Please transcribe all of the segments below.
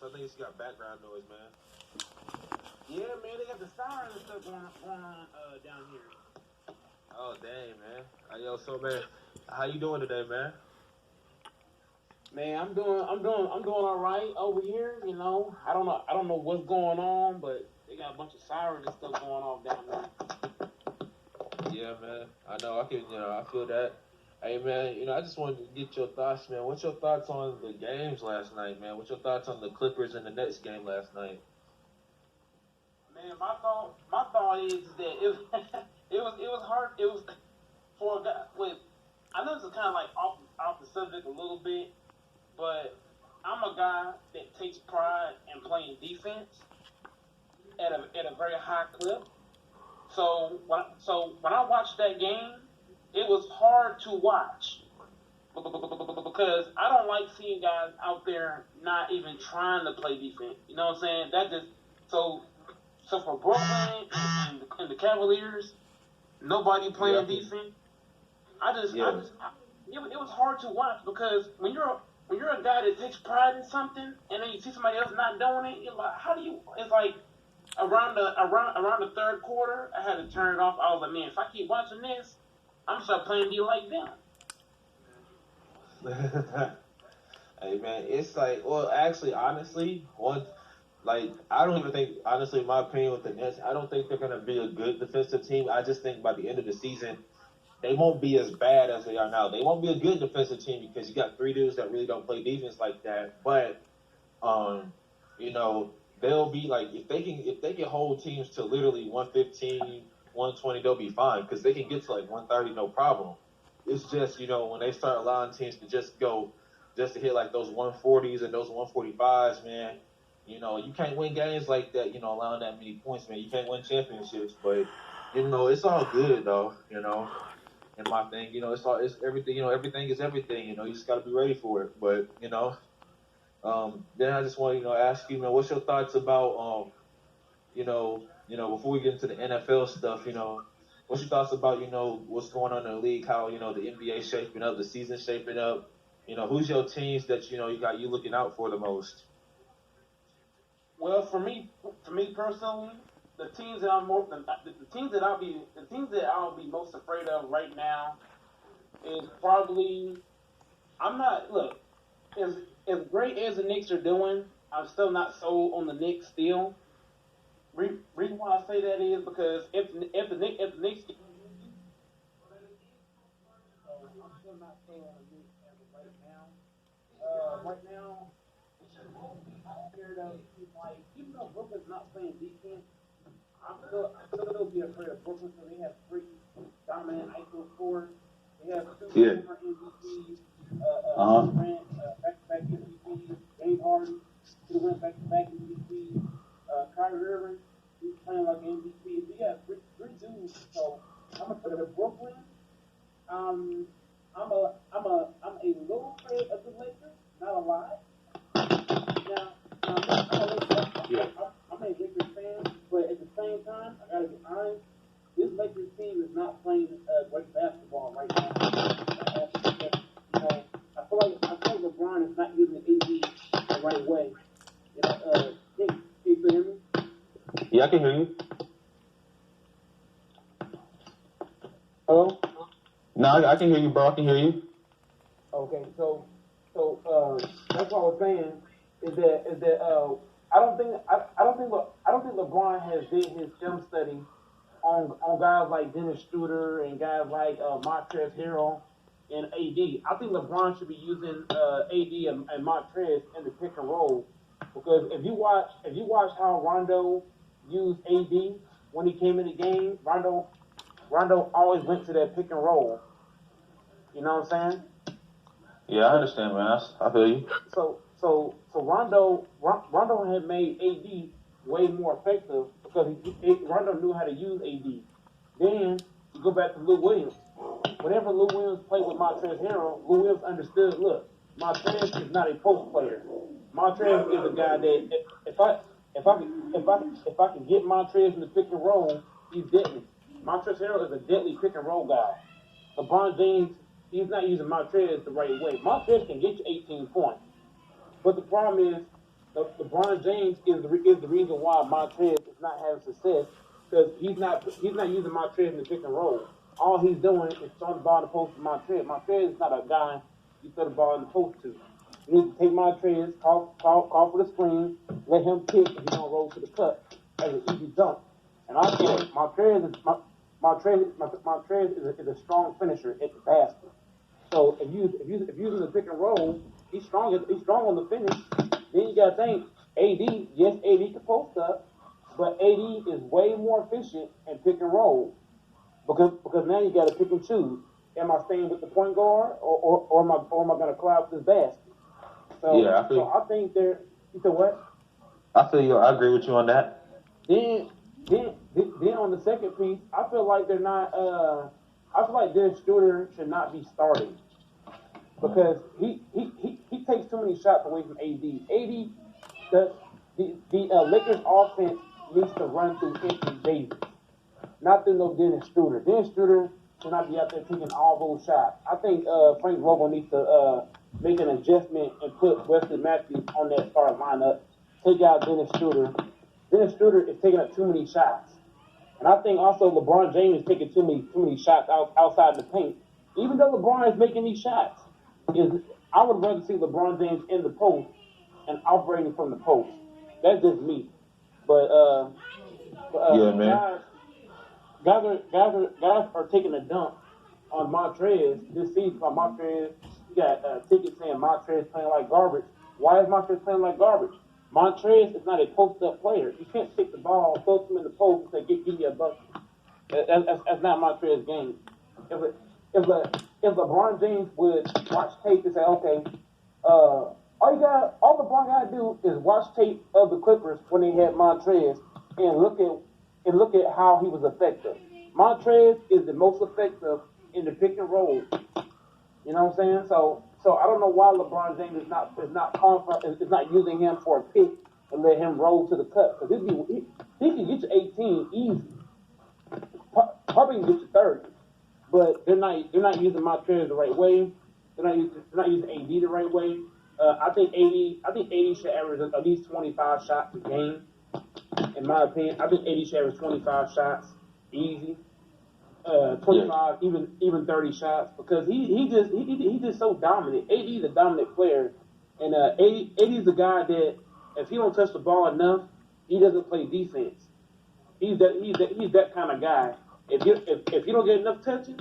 so I think it's got background noise, man. Yeah, man, they got the sirens and stuff going on down here. Oh, dang, man. Yo, so, man, how you doing today, man? Man, I'm doing all right over here. You know, I don't know what's going on, but they got a bunch of sirens and stuff going off down there. Yeah, man. I know. I feel that. Hey, man, I just wanted to get your thoughts, man. What's your thoughts on the games last night, man? What's your thoughts on the Clippers and the Nets game last night? Man, my thought is that it was hard. It was for a guy with. I know this is kind of like off the subject a little bit, but I'm a guy that takes pride in playing defense at a very high clip. So when I watched that game, it was hard to watch because I don't like seeing guys out there not even trying to play defense. You know what I'm saying? That just so for Brooklyn and the Cavaliers, nobody playing defense. It was hard to watch because when you're a guy that takes pride in something and then you see somebody else not doing it, you're like, how do you? It's like around the third quarter, I had to turn it off. I was like, man, if I keep watching this, I'm gonna start playing D like them. Hey, man, it's like, well, actually, honestly, I don't even think, honestly, in my opinion with the Nets, I don't think they're going to be a good defensive team. I just think by the end of the season, they won't be as bad as they are now. They won't be a good defensive team because you got three dudes that really don't play defense like that. But, they'll be like, if they can hold teams to literally 115, 120, they'll be fine because they can get to like 130, no problem. It's just, when they start allowing teams to just to hit like those 140s and those 145s, man, you can't win games like that, allowing that many points, man. You can't win championships, but, it's all good, though, And my thing, it's everything, everything is everything, you just got to be ready for it. But, then I just want to, ask you, man, what's your thoughts about, before we get into the NFL stuff, what's your thoughts about, what's going on in the league, how, the NBA shaping up, the season shaping up? Who's your teams that, you looking out for the most? Well, for me personally, the teams that I'll be most afraid of right now is probably as great as the Knicks are doing, I'm still not sold on the Knicks still. Reason why I say that is because if the Knicks I'm still not sold on the Knicks as of right now. Right now, I'm scared of like even though Brooklyn's not playing defense, I'm still be afraid of Brooklyn because they have three dominant ISO scorers. They have two former MVPs, Durant, back-to-back MVPs, James Harden, who went back-to-back MVPs, Kyrie Irving, he's playing like MVP. So you have three dudes. So I'm afraid of Brooklyn. I'm a little afraid of the Lakers, not a lot. Now, I'm a Lakers fan, but at the same time, I gotta be honest. This Lakers team is not playing great basketball right now. I feel like LeBron is not using the AD the right way. Can you hear me? Yeah, I can hear you. Hello? No, I can hear you, bro. I can hear you. Okay, so that's what I was saying is that I don't think LeBron has did his film study on guys like Dennis Schroeder and guys like Montrezl Harrell and AD. I think LeBron should be using AD and Montrezl in the pick and roll because if you watch how Rondo used AD when he came in the game, Rondo always went to that pick and roll. You know what I'm saying? Yeah, I understand, man. I feel you. So Rondo had made AD way more effective because Rondo knew how to use AD. Then you go back to Lou Williams. Whenever Lou Williams played with Montrezl Harrell, Lou Williams understood. Look, Montrezl is not a post player. Montrezl is a guy that if I can get Montrezl in the pick and roll, he's deadly. Montrezl Harrell is a deadly pick and roll guy. LeBron James, he's not using Montrezl the right way. Montrezl can get you 18 points. But the problem is, LeBron James is the reason why Montrez is not having success because he's not using Montrez in the pick and roll. All he's doing is throwing the ball in the post to Montrez. Montrez is not a guy you throw the ball in the post to. You need to take Montrez, call for the screen, let him kick, and he's gonna roll to the cut as an easy dunk. And also, Montrez is a strong finisher at the basket. So if using the pick and roll, he's strong on the finish. Then you gotta think AD. Yes, AD can post up, but AD is way more efficient in pick and roll because now you gotta pick and choose. Am I staying with the point guard or am I gonna collapse this basket? So Yeah, I think they're. You said what? I feel you. I agree with you on that. Then then on the second piece, I feel like they're not. I feel like Dennis Schroeder should not be starting because he takes too many shots away from AD. The Lakers offense needs to run through Anthony Davis, not through no Dennis Schroeder. Dennis Schroeder should not be out there taking all those shots. I think Frank Vogel needs to make an adjustment and put Wesley Matthews on that start lineup. Take out Dennis Schroeder. Dennis Schroeder is taking up too many shots. And I think also LeBron James is taking too many shots outside the paint. Even though LeBron is making these shots, I would rather see LeBron James in the post and operating from the post. That's just me. But Yeah, man. guys are taking a dump on Montrez this season. On Montrez, you got tickets saying Montrez playing like garbage. Why is Montrez playing like garbage? Montrez is not a post-up player. You can't take the ball, post him in the post, and say, give me a bucket. That's not Montrez's game. If LeBron James would watch tape and say, okay, all LeBron got to do is watch tape of the Clippers when they had Montrez and look at how he was effective. Montrez is the most effective in the pick and roll. You know what I'm saying? So I don't know why LeBron James is not using him for a pick and let him roll to the cut because he can get you 18 easy, probably can get you 30, but they're not using Montrez the right way. They're not using AD the right way. I think AD should average at least 25 shots a game. In my opinion, I think AD should average 25 shots easy. 25, even 30 shots because he's just so dominant. AD is a dominant player, and AD is a guy that if he don't touch the ball enough, he doesn't play defense. He's that kind of guy. If you don't get enough touches,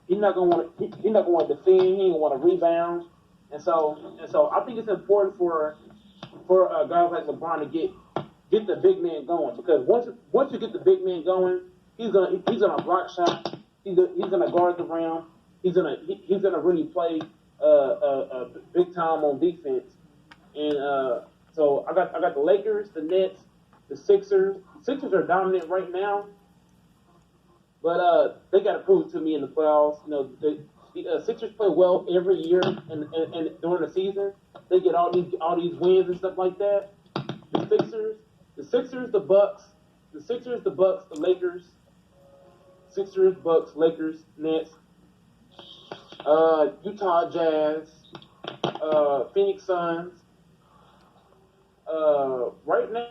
he's not gonna want to defend. He ain't gonna want to rebound, and so I think it's important for guys like LeBron to get the big man going because once you get the big man going. He's gonna block shots. He's gonna guard the rim. He's gonna really play big time on defense. And so I got the Lakers, the Nets, the Sixers. The Sixers are dominant right now, but they got to prove it to me in the playoffs. You know, the Sixers play well every year, and during the season they get all these wins and stuff like that. The Sixers, the Bucks, the Lakers. Sixers, Bucks, Lakers, Nets, Utah Jazz, Phoenix Suns. Right now,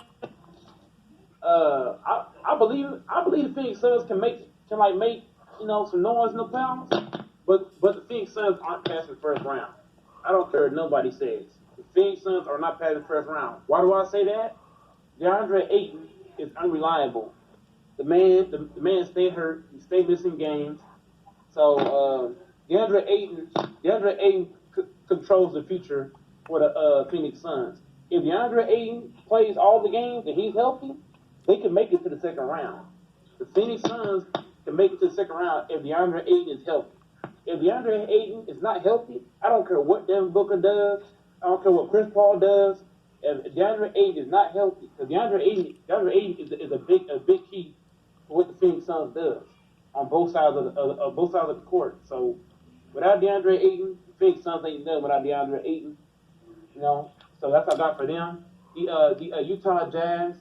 I believe the Phoenix Suns can make some noise in the playoffs, but the Phoenix Suns aren't passing the first round. I don't care what nobody says. The Phoenix Suns are not passing the first round. Why do I say that? DeAndre Ayton is unreliable. The man stayed hurt. He stayed missing games. So DeAndre Ayton controls the future for the Phoenix Suns. If DeAndre Ayton plays all the games and he's healthy, they can make it to the second round. The Phoenix Suns can make it to the second round if DeAndre Ayton is healthy. If DeAndre Ayton is not healthy, I don't care what Devin Booker does. I don't care what Chris Paul does. If DeAndre Ayton is not healthy, because DeAndre Ayton is a big key for what the Phoenix Suns does on both sides of the court. So without DeAndre Ayton, the Phoenix Suns ain't done without DeAndre Ayton. You know, so that's what I got for them. The Utah Jazz,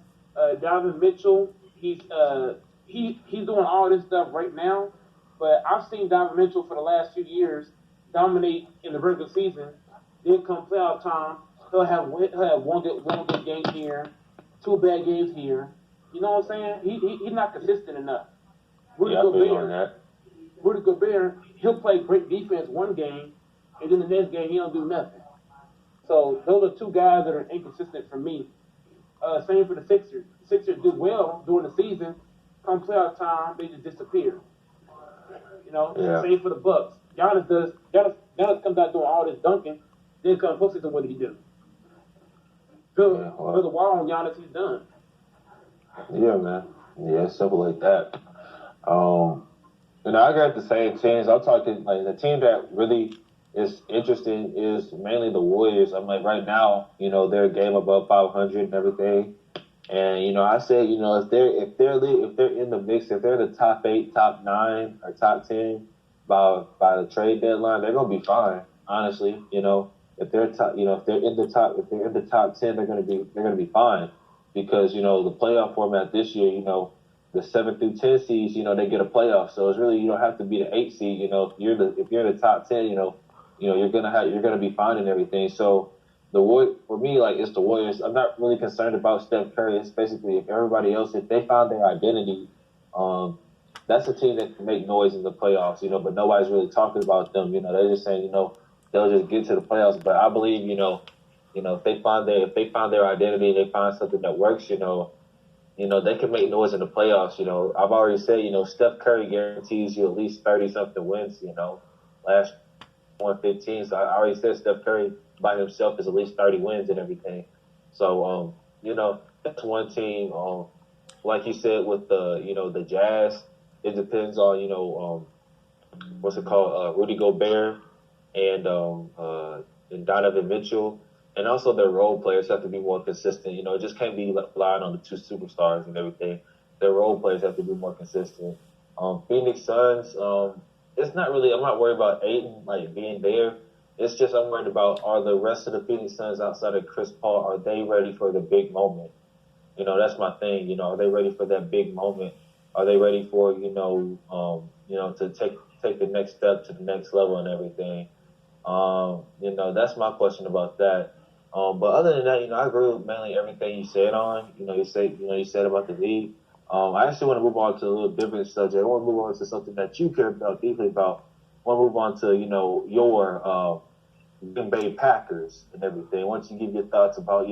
Donovan Mitchell, he's doing all this stuff right now, but I've seen Donovan Mitchell for the last few years dominate in the regular season. Then come playoff time, He'll have one good game here, two bad games here. You know what I'm saying? He's not consistent enough. Rudy I feel on Gobert, that. Rudy Gobert, he'll play great defense one game, and then the next game he don't do nothing. So those are two guys that are inconsistent for me. Same for the Sixers. The Sixers do well during the season. Come playoff time, they just disappear. You know, Yeah. same for the Bucks. Giannis comes out doing all this dunking. Then come postseason, what did he do? Build a wall on Giannis, he's done. Yeah, man. Yeah, it's simple like that. I got the same teams. I'm talking like the team that really is interesting is mainly the Warriors. I'm like right now, they're a game above 500 and everything. And I said, if they're in the mix, if they're the top 8, top 9, or top 10 by the trade deadline, they're gonna be fine. Honestly, if they're top, if they're in the top 10, they're gonna be fine because the playoff format this year, the 7 through 10 seeds, they get a playoff. So it's really you don't have to be the 8 seed. If you're the top 10, you're gonna be fine and everything. So for me, like it's the Warriors. I'm not really concerned about Steph Curry. It's basically if everybody else, if they found their identity, that's a team that can make noise in the playoffs. But nobody's really talking about them. They're just saying, they'll just get to the playoffs. But I believe, if they find their identity, they find something that works, they can make noise in the playoffs. I've already said, Steph Curry guarantees you at least 30-something wins, last 115. So I already said Steph Curry by himself is at least 30 wins and everything. So, that's one team. Like you said with the Jazz, it depends on, what's it called? Rudy Gobert and Donovan Mitchell. And also their role players have to be more consistent. It just can't be relying on the two superstars and everything. Their role players have to be more consistent. Phoenix Suns, it's not really, I'm not worried about Ayton, like, being there. It's just I'm worried about are the rest of the Phoenix Suns outside of Chris Paul, are they ready for the big moment? That's my thing. Are they ready for that big moment? Are they ready for, to take the next step to the next level and everything? That's my question about that. But other than that, I agree with mainly everything you said on. You said about the league. I actually want to move on to a little different subject. I want to move on to something that you care about deeply about. I want to move on to, your Green Bay Packers and everything. I want you to give your thoughts about,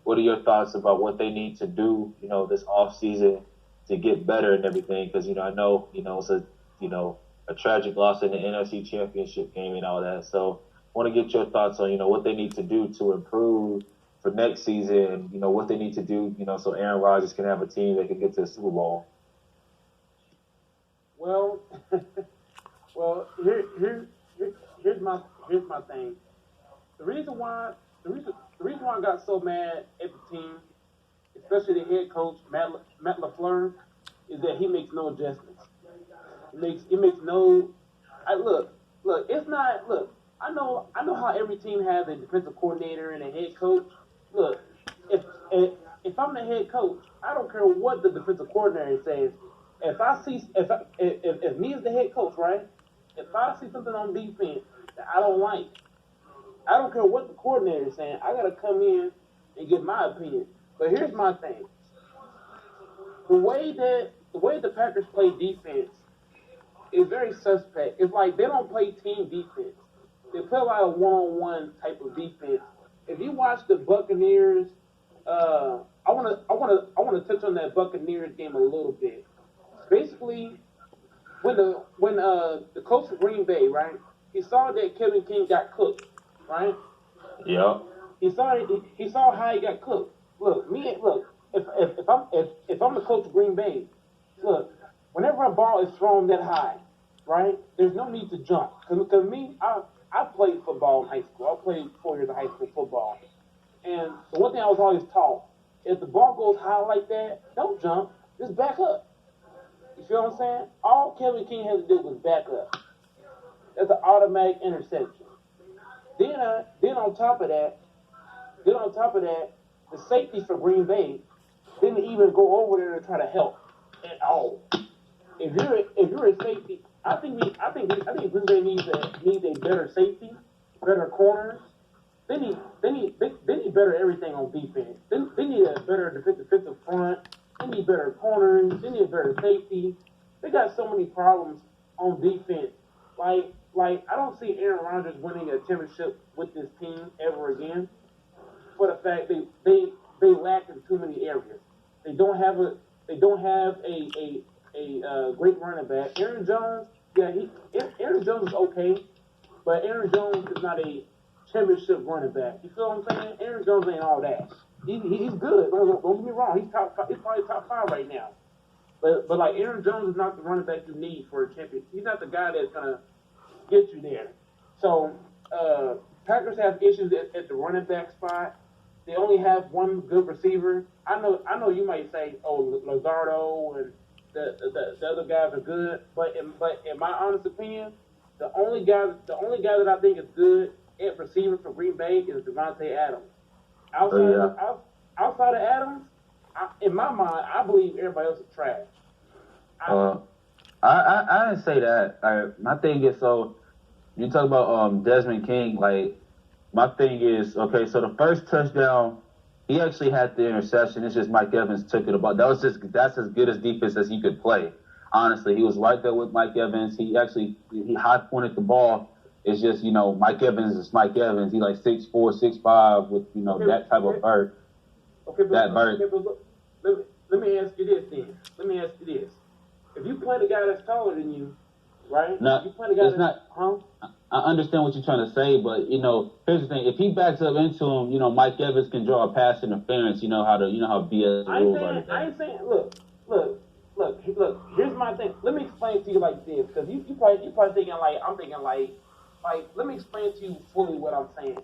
what are your thoughts about what they need to do, this off season to get better and everything? Because, I know, it's a tragic loss in the NFC Championship game and all that. So I want to get your thoughts on, what they need to do to improve for next season, what they need to do, so Aaron Rodgers can have a team that can get to the Super Bowl. Well, here's my thing. The reason why I got so mad at the team, especially the head coach Matt LaFleur, is that he makes no adjustments. He makes no. Look. It's not. Look, I know how every team has a defensive coordinator and a head coach. Look, if I'm the head coach, I don't care what the defensive coordinator says. If me as the head coach, right? If I see something on defense that I don't like, I don't care what the coordinator is saying. I gotta come in and give my opinion. But here's my thing: the way the Packers play defense is very suspect. It's like they don't play team defense. They play a lot of one-on-one type of defense. If you watch the Buccaneers, I wanna touch on that Buccaneers game a little bit. Basically, when the coach of Green Bay, right, he saw that Kevin King got cooked, right? Yeah. He saw how he got cooked. Look, if I'm the coach of Green Bay, look, whenever a ball is thrown that high, right, there's no need to jump. Because me, I played football in high school. I played 4 years of high school football. And the one thing I was always taught, if the ball goes high like that, don't jump, just back up. You feel what I'm saying? All Kevin King had to do was back up. That's an automatic interception. Then on top of that, the safety for Green Bay didn't even go over there to try to help at all. If you're a safety, I think Green Bay needs a better safety, better corners, they need better everything on defense. They need a better defensive front. They need better corners. They need a better safety. They got so many problems on defense. Like I don't see Aaron Rodgers winning a championship with this team ever again. For the fact they lack in too many areas. They don't have a great running back. Aaron Jones, yeah, Aaron Jones is okay, but Aaron Jones is not a championship running back. You feel what I'm saying? Aaron Jones ain't all that. He's good. Don't get me wrong. He's probably top 5 right now. But like Aaron Jones is not the running back you need for a champion. He's not the guy that's gonna get you there. So Packers have issues at the running back spot. They only have one good receiver. I know you might say, oh, Lazardo and the other guys are good, but in my honest opinion, the only guy that I think is good at receiver for Green Bay is Devontae Adams. Outside of Adams, in my mind, I believe everybody else is trash. I didn't say that. My thing is, so you talk about Desmond King. Like, my thing is, okay, so the first touchdown, he actually had the interception. It's just Mike Evans took it about. That's as good as defense as he could play. Honestly, he was right there with Mike Evans. He high pointed the ball. It's just, Mike Evans is Mike Evans. He like 6'4", 6'5", with that type of bird. Okay, but let me ask you this then. If you play the guy that's taller than you, right? No, you play the guy it's not. I understand what you're trying to say, but here's the thing: if he backs up into him, Mike Evans can draw a pass interference. You know how BS the rules are. I ain't saying. Look. Here's my thing. Let me explain to you like this, because you probably thinking like I'm thinking like. Let me explain to you fully what I'm saying.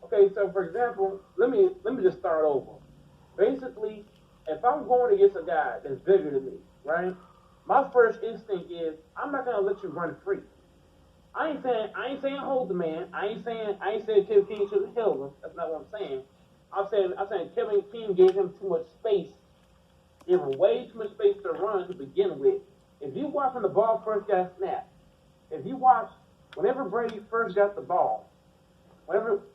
Okay, so for example, let me just start over. Basically, if I'm going against a guy that's bigger than me, right? My first instinct is I'm not gonna let you run free. I ain't saying hold the man. I ain't saying Kevin King should have held him. That's not what I'm saying. I'm saying Kevin King gave him too much space. Gave him way too much space to run to begin with. If you watch when the ball first got snapped, if you watch whenever Brady first got the ball, whenever